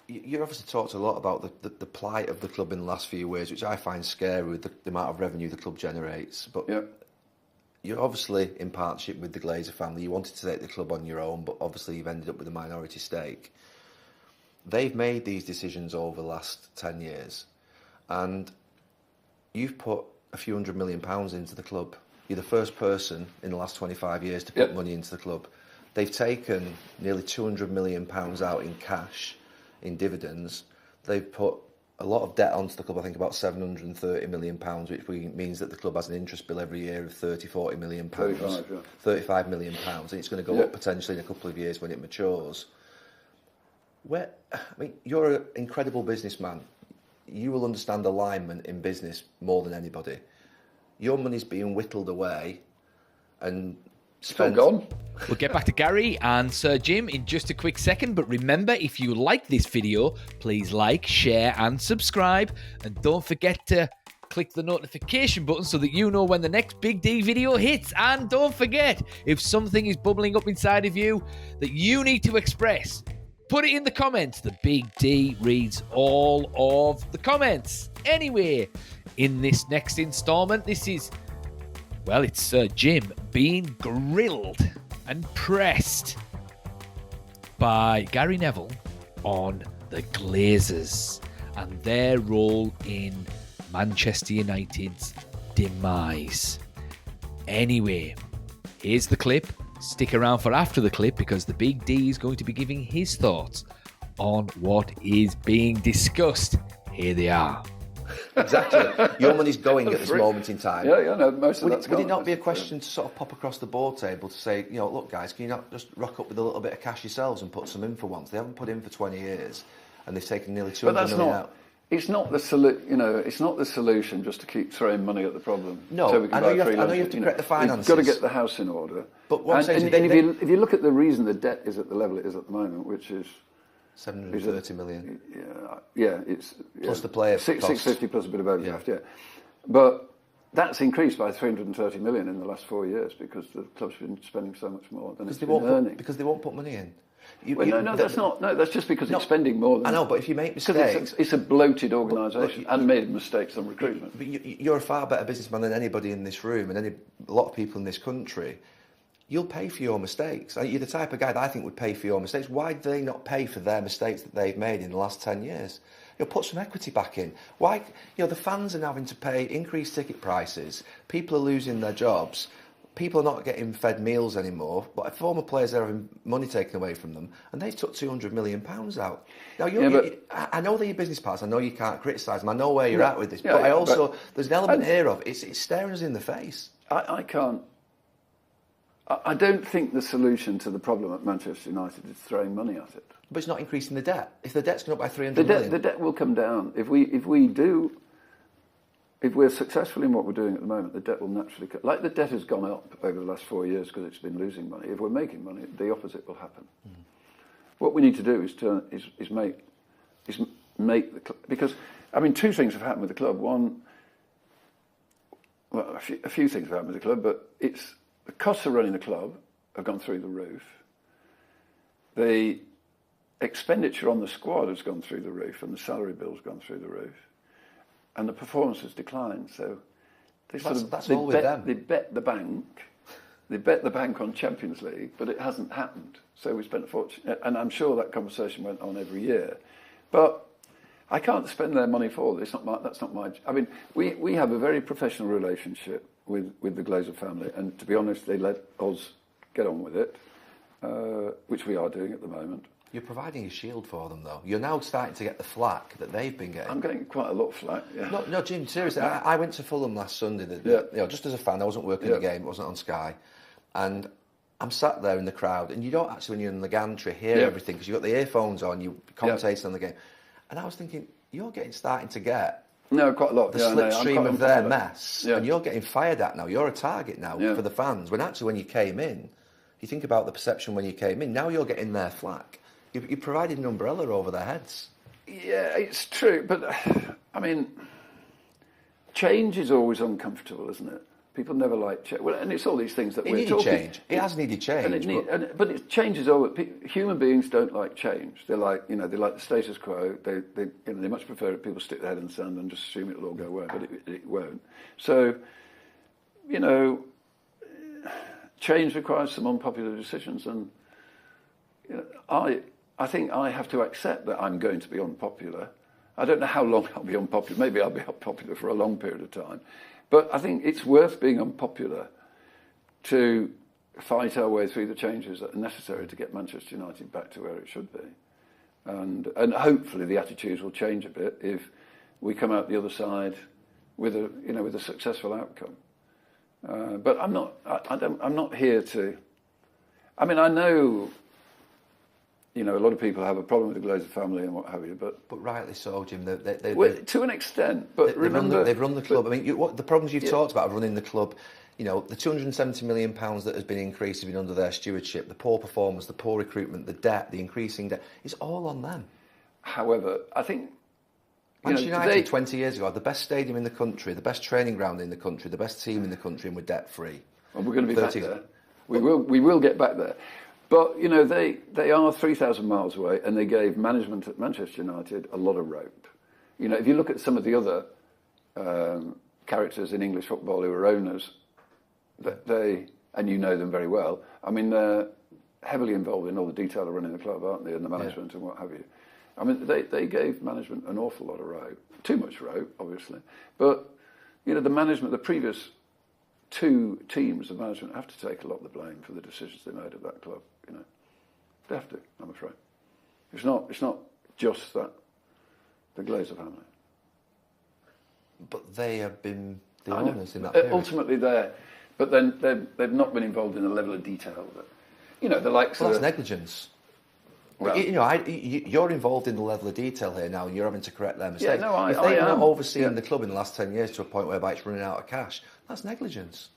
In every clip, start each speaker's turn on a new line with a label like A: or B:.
A: You obviously talked a lot about the plight of the club in the last few years, which I find scary with the amount of revenue the club generates. But you're obviously in partnership with the Glazer family. You wanted to take the club on your own, but obviously you've ended up with a minority stake. They've made these decisions over the last 10 years, and you've put a few £100 million into the club. You're the first person in the last 25 years to put money into the club. They've taken nearly £200 million out in cash, in dividends. They've put a lot of debt onto the club, I think about £730 million, which means that the club has an interest bill every year of £40 million. 35 million pounds, and it's going to go up potentially in a couple of years when it matures. You're an incredible businessman. You will understand alignment in business more than anybody. Your money's being whittled away and spent.
B: Still gone.
C: We'll get back to Gary and Sir Jim in just a quick second, but remember, if you like this video, please like, share and subscribe, and don't forget to click the notification button so that you know when the next Big D video hits. And don't forget, if something is bubbling up inside of you that you need to express, put it in the comments. The Big D reads all of the comments. Anyway, in this next installment, it's Sir Jim being grilled and pressed by Gary Neville on the Glazers and their role in Manchester United's demise. Anyway, here's the clip. Stick around for after the clip, because the Big D is going to be giving his thoughts on what is being discussed. Here they are.
A: Exactly. Your money's going at this moment in time.
B: No, most of that's gone.
A: Would it not be a question to sort of pop across the board table to say, look, guys, can you not just rock up with a little bit of cash yourselves and put some in for once? They haven't put in for 20 years, and they've taken nearly 200 million out.
B: It's not the it's not the solution just to keep throwing money at the problem.
A: No,
B: so we can
A: I know you have to correct the finances.
B: You've got to get the house in order.
A: But what I'm saying
B: is, if you look at the reason the debt is at the level it is at the moment, which is
A: 730 million.
B: It's
A: plus the player costs.
B: 650 plus a bit of overdraft. But that's increased by 330 million in the last 4 years because the club's been spending so much more than it's been earning.
A: Because they won't put money in.
B: That's just because it's spending more than...
A: I know, but if you make mistakes...
B: It's a bloated organisation and made mistakes on recruitment.
A: But you're a far better businessman than anybody in this room and a lot of people in this country. You'll pay for your mistakes. You're the type of guy that I think would pay for your mistakes. Why do they not pay for their mistakes that they've made in the last 10 years? Put some equity back in. Why? The fans are now having to pay increased ticket prices. People are losing their jobs. People are not getting fed meals anymore, but former players are having money taken away from them, and they took £200 million out. Now, I know they're your business partners. I know you can't criticise them. I know where you're at with this, but there's an element here of it's staring us in the face.
B: I don't think the solution to the problem at Manchester United is throwing money at it.
A: But it's not increasing the debt. If the debt's gone up by 300 million...
B: The debt will come down. If we're successful in what we're doing at the moment, the debt will naturally... Like the debt has gone up over the last 4 years because it's been losing money. If we're making money, the opposite will happen. What we need to do is make the club... Because, two things have happened with the club. One, a few things have happened with the club, but it's... The costs of running the club have gone through the roof. The expenditure on the squad has gone through the roof, and the salary bill's gone through the roof, and the performance has declined. So they bet the bank. They bet the bank on Champions League, but it hasn't happened. So we spent a fortune, and I'm sure that conversation went on every year. But I can't spend their money for this. That's not my. We have a very professional relationship with the Glazer family, and to be honest, they let us get on with it, which we are doing at the moment.
A: You're providing a shield for them, though. You're now starting to get the flack that they've been getting.
B: I'm getting quite a lot of flack. Yeah.
A: No, Jim. Seriously, I went to Fulham last Sunday. Just as a fan, I wasn't working the game. It wasn't on Sky, and I'm sat there in the crowd, and you don't actually, when you're in the gantry, hear everything because you've got the earphones on. You commentating on the game, and I was thinking, you're starting to get.
B: No, quite a lot.
A: The slipstream of their mess, and you're getting fired at now. You're a target now for the fans. When actually, when you came in, you think about the perception when you came in. Now you're getting their flack. You provided an umbrella over their heads.
B: Yeah, it's true, but change is always uncomfortable, isn't it? People never like change. Well, and it's all these things that
A: It
B: we're
A: needed
B: talking.
A: change. It has needed change.
B: But it changes over. Human beings don't like change. They like, they like the status quo. They much prefer it. People stick their head in the sand and just assume it'll all go away, but it won't. So, change requires some unpopular decisions, and I think I have to accept that I'm going to be unpopular. I don't know how long I'll be unpopular. Maybe I'll be unpopular for a long period of time. But I think it's worth being unpopular to fight our way through the changes that are necessary to get Manchester United back to where it should be. And hopefully the attitudes will change a bit if we come out the other side with a successful outcome. But I'm not here to. I mean, I know. A lot of people have a problem with the GLAZER family and what have you, but
A: rightly so, Jim.
B: Well, to an extent, but remember
A: they've run the club. I mean, the problems you've talked about of running the club. The £270 million that has been increased has been under their stewardship. The poor performance, the poor recruitment, the debt, the increasing debt. It's all on them.
B: However, I think
A: Manchester United 20 years ago had the best stadium in the country, the best training ground in the country, the best team in the country, and we're debt free.
B: Well, we're going to be back there. We will get back there. But, they are 3,000 miles away, and they gave management at Manchester United a lot of rope. If you look at some of the other characters in English football who are owners, and you know them very well, I mean, they're heavily involved in all the detail of running the club, aren't they, and the management and what have you. I mean, they gave management an awful lot of rope. Too much rope, obviously. But, the management, the previous two teams of management have to take a lot of the blame for the decisions they made at that club. They have to, I'm afraid. It's not just that the GLAZER family.
A: But they have been the owners in that period.
B: Ultimately, but then they've not been involved in the level of detail that the likes.
A: Well, that's negligence. Well, you're involved in the level of detail here now, and you're having to correct their mistakes.
B: Yeah,
A: if they've not overseen the club in the last 10 years to a point whereby it's running out of cash, that's negligence.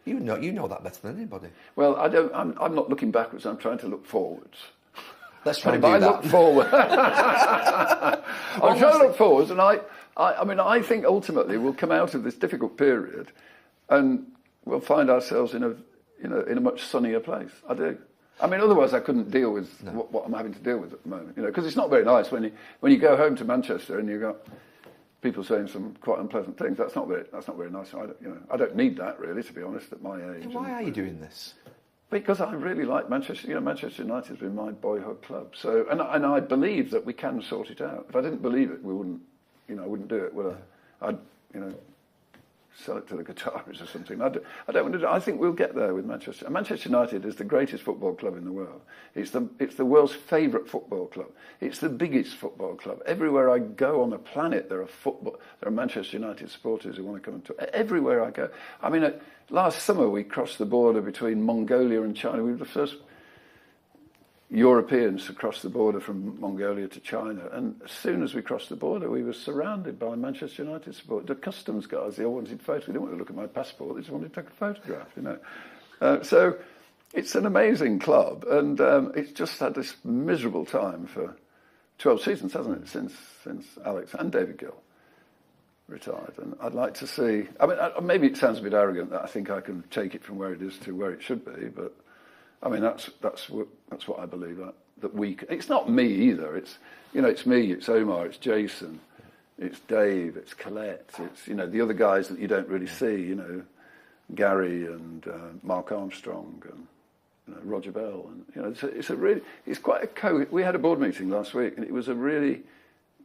A: You know that better than anybody. Well,
B: I'm not looking backwards. I'm trying to look forwards.
A: Let's try to do that.
B: I look forward. I'm trying to look forwards, and I think ultimately we'll come out of this difficult period, and we'll find ourselves in a much sunnier place. I do. I mean, otherwise I couldn't deal with what I'm having to deal with at the moment. Because it's not very nice when you go home to Manchester and you've got people saying some quite unpleasant things. That's not very nice. I don't need that really, to be honest, at my age.
A: Why are you doing this?
B: Because I really like Manchester. Manchester United has been my boyhood club. So, and I believe that we can sort it out. If I didn't believe it, we wouldn't. I wouldn't do it. Would I? I'd sell it to the Qataris or something. I don't want to do it. I think we'll get there with Manchester. Manchester United is the greatest football club in the world. It's the world's favourite football club. It's the biggest football club. Everywhere I go on the planet, there are Manchester United supporters who want to come and talk. Everywhere I go. I mean, last summer we crossed the border between Mongolia and China. We were the first Europeans to cross the border from Mongolia to China, and as soon as we crossed the border, we were surrounded by Manchester United support. The customs guys, they all wanted photos. They didn't want to look at my passport; they just wanted to take a photograph. So it's an amazing club, and it's just had this miserable time for 12 seasons, hasn't it? Since Alex and David Gill retired, and I'd like to see. I mean, maybe it sounds a bit arrogant that I think I can take it from where it is to where it should be, but. I mean, that's what I believe. That we. It's not me either. It's it's me. It's Omar. It's Jason. It's Dave. It's Colette. It's the other guys that you don't really see. Gary and Mark Armstrong and Roger Bell. And it's quite a we had a board meeting last week, and it was a really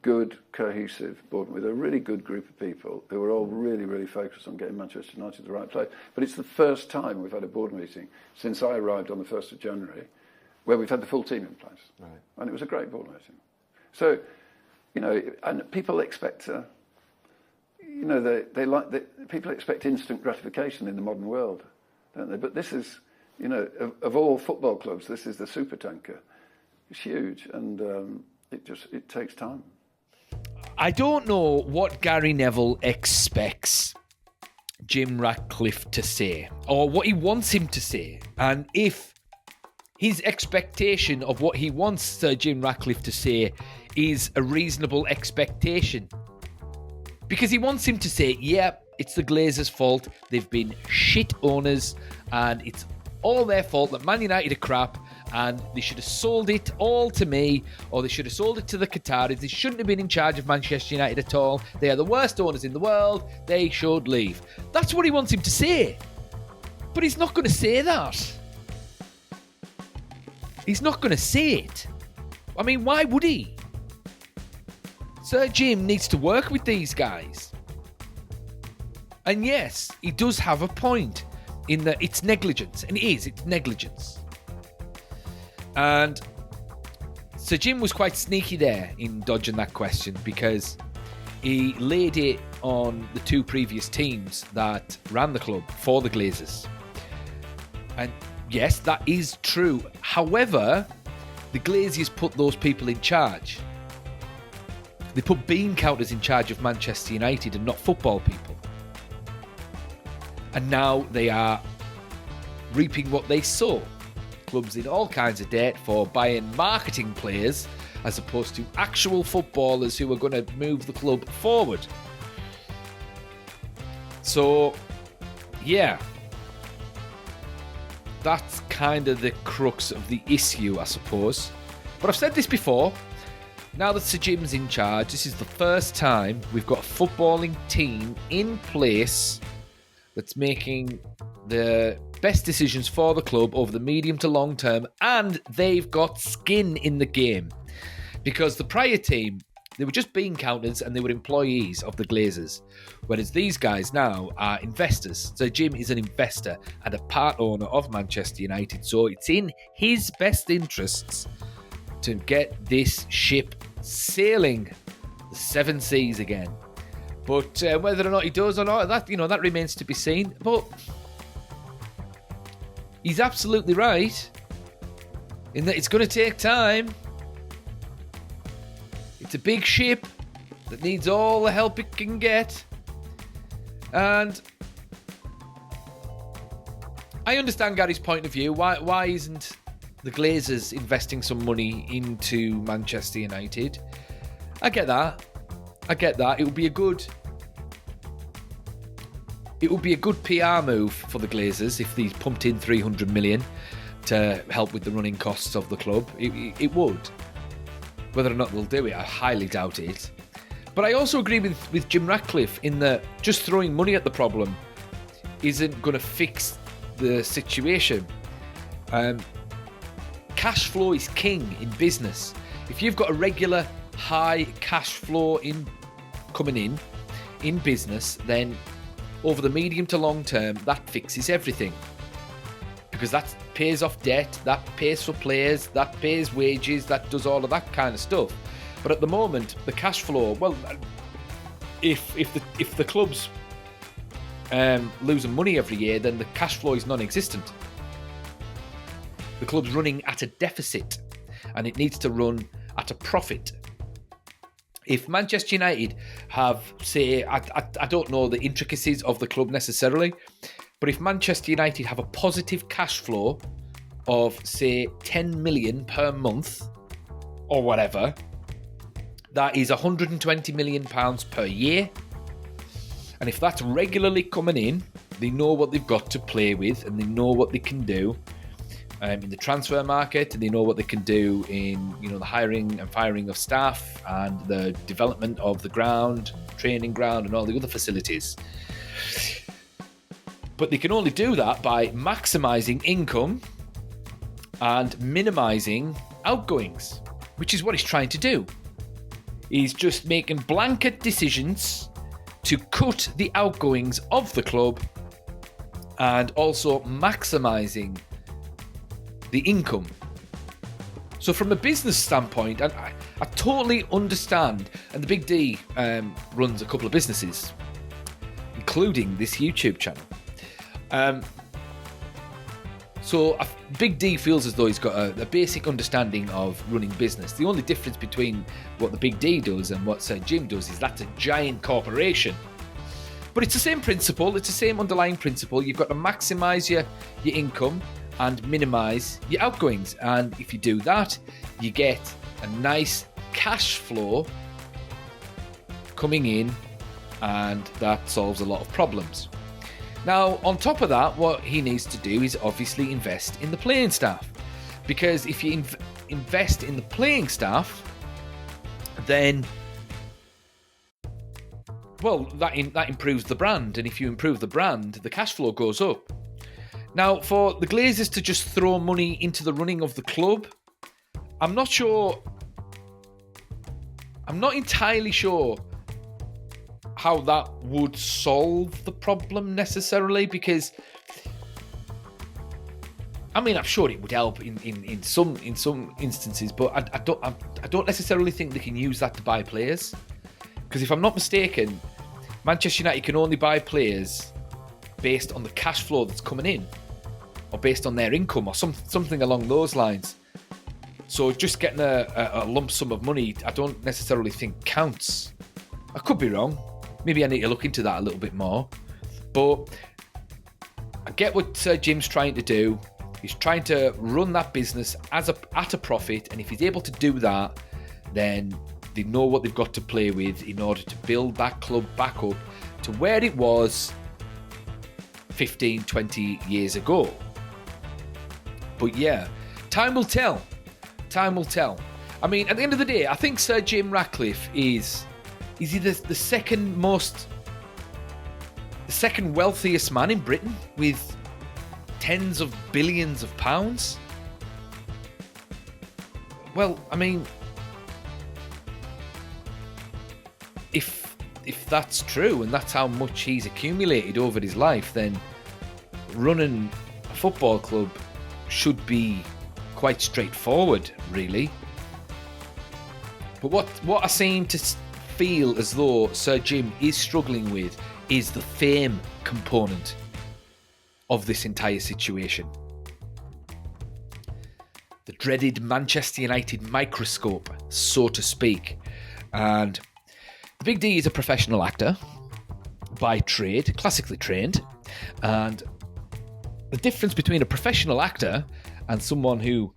B: good, cohesive board with a really good group of people who were all really, really focused on getting Manchester United to the right place. But it's the first time we've had a board meeting since I arrived on the 1st of January where we've had the full team in place. Right. And it was a great board meeting. So, and people expect people expect instant gratification in the modern world, don't they? But this is, of all football clubs, this is the supertanker. It's huge, and it takes time.
C: I don't know what Gary Neville expects Jim Ratcliffe to say, or what he wants him to say, and if his expectation of what he wants Sir Jim Ratcliffe to say is a reasonable expectation. Because he wants him to say, yeah, it's the Glazers' fault. They've been shit owners, and it's all their fault that Man United are crap, and they should have sold it all to me, or they should have sold it to the Qataris. They shouldn't have been in charge of Manchester United at all. They are the worst owners in the world. They should leave. That's what he wants him to say. But he's not going to say that. He's not going to say it. I mean, why would he? Sir Jim needs to work with these guys. And yes, he does have a point in that it's negligence. And it's negligence. And Sir Jim was quite sneaky there in dodging that question, because he laid it on the two previous teams that ran the club for the Glazers. And yes, that is true. However, the Glazers put those people in charge. They put bean counters in charge of Manchester United and not football people. And now they are reaping what they sow. Clubs in all kinds of debt for buying marketing players as opposed to actual footballers who are going to move the club forward. So, yeah. That's kind of the crux of the issue, I suppose. But I've said this before. Now that Sir Jim's in charge, this is the first time we've got a footballing team in place that's making the best decisions for the club over the medium to long term, and they've got skin in the game. Because the prior team, they were just bean counters and they were employees of the Glazers. Whereas these guys now are investors. So Jim is an investor and a part owner of Manchester United. So it's in his best interests to get this ship sailing the seven seas again. But whether or not he does or not, that remains to be seen. But he's absolutely right in that it's going to take time. It's a big ship that needs all the help it can get. And I understand Gary's point of view. Why isn't the Glazers investing some money into Manchester United? I get that. It would be a good PR move for the Glazers if they pumped in 300 million to help with the running costs of the club. It would. Whether or not they'll do it, I highly doubt it. But I also agree with Jim Ratcliffe in that just throwing money at the problem isn't going to fix the situation. Cash flow is king in business. If you've got a regular high cash flow coming in business, then over the medium to long term, that fixes everything. Because that pays off debt, that pays for players, that pays wages, that does all of that kind of stuff. But at the moment, the cash flow, well, if the club's losing money every year, then the cash flow is non-existent. The club's running at a deficit, and it needs to run at a profit. If Manchester United have, say, I don't know the intricacies of the club necessarily, but if Manchester United have a positive cash flow of, say, 10 million per month or whatever, that is £120 million per year. And if that's regularly coming in, they know what they've got to play with and they know what they can do in the transfer market, and they know what they can do in the hiring and firing of staff and the development of the ground, training ground and all the other facilities. But they can only do that by maximising income and minimising outgoings, which is what he's trying to do. He's just making blanket decisions to cut the outgoings of the club and also maximising the income. So from a business standpoint, and I totally understand, and the Big D runs a couple of businesses, including this YouTube channel. So Big D feels as though he's got a basic understanding of running business. The only difference between what the Big D does and what Sir Jim does is that's a giant corporation. But it's the same principle, it's the same underlying principle. You've got to maximise your income and minimise your outgoings. And if you do that, you get a nice cash flow coming in and that solves a lot of problems. Now, on top of that, what he needs to do is obviously invest in the playing staff, because if you invest in the playing staff, then, well, that improves the brand, and if you improve the brand, the cash flow goes up. Now, for the Glazers to just throw money into the running of the club, I'm not entirely sure how that would solve the problem necessarily, because I mean, I'm sure it would help in some instances, but I don't necessarily think they can use that to buy players, because if I'm not mistaken, Manchester United can only buy players based on the cash flow that's coming in, or based on their income, or something along those lines. So just getting a lump sum of money, I don't necessarily think counts. I could be wrong. Maybe I need to look into that a little bit more. But I get what Sir Jim's trying to do. He's trying to run that business at a profit, and if he's able to do that, then they know what they've got to play with in order to build that club back up to where it was 15, 20 years ago. But yeah, time will tell. Time will tell. I mean, at the end of the day, I think Sir Jim Ratcliffe is he the second wealthiest man in Britain with tens of billions of pounds? Well, I mean, if that's true and that's how much he's accumulated over his life, then running a football club should be quite straightforward, really. But what I seem to feel as though Sir Jim is struggling with is the fame component of this entire situation. The dreaded Manchester United microscope, so to speak. And the Big D is a professional actor by trade, classically trained. And the difference between a professional actor and someone who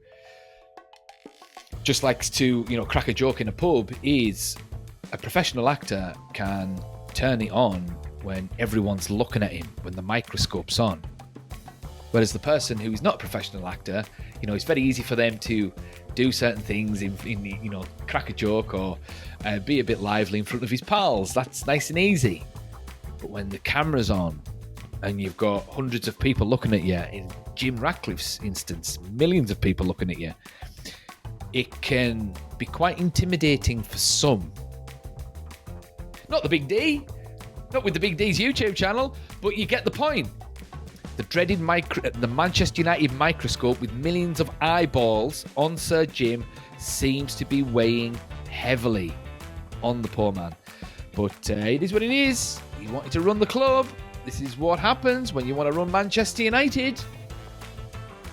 C: just likes to, crack a joke in a pub is a professional actor can turn it on when everyone's looking at him, when the microscope's on. Whereas the person who's not a professional actor, it's very easy for them to do certain things in crack a joke or be a bit lively in front of his pals. That's nice and easy. But when the camera's on and you've got hundreds of people looking at you, in Jim Ratcliffe's instance, millions of people looking at you, it can be quite intimidating for some. Not the Big D, not with the Big D's YouTube channel, but you get the point. The dreaded the Manchester United microscope with millions of eyeballs on Sir Jim seems to be weighing heavily on the poor man. But it is what it is. He wanted to run the club. This is what happens when you want to run Manchester United.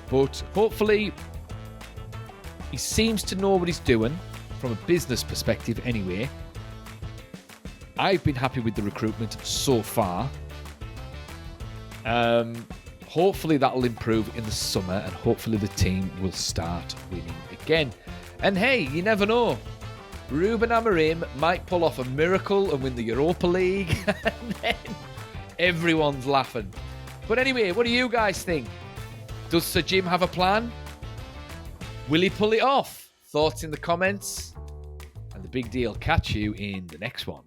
C: But hopefully, he seems to know what he's doing from a business perspective anyway. I've been happy with the recruitment so far. Hopefully that'll improve in the summer, and hopefully the team will start winning again. And hey, you never know. Ruben Amorim might pull off a miracle and win the Europa League, and then everyone's laughing. But anyway, what do you guys think? Does Sir Jim have a plan? Will he pull it off? Thoughts in the comments. And the Big Deal catch you in the next one.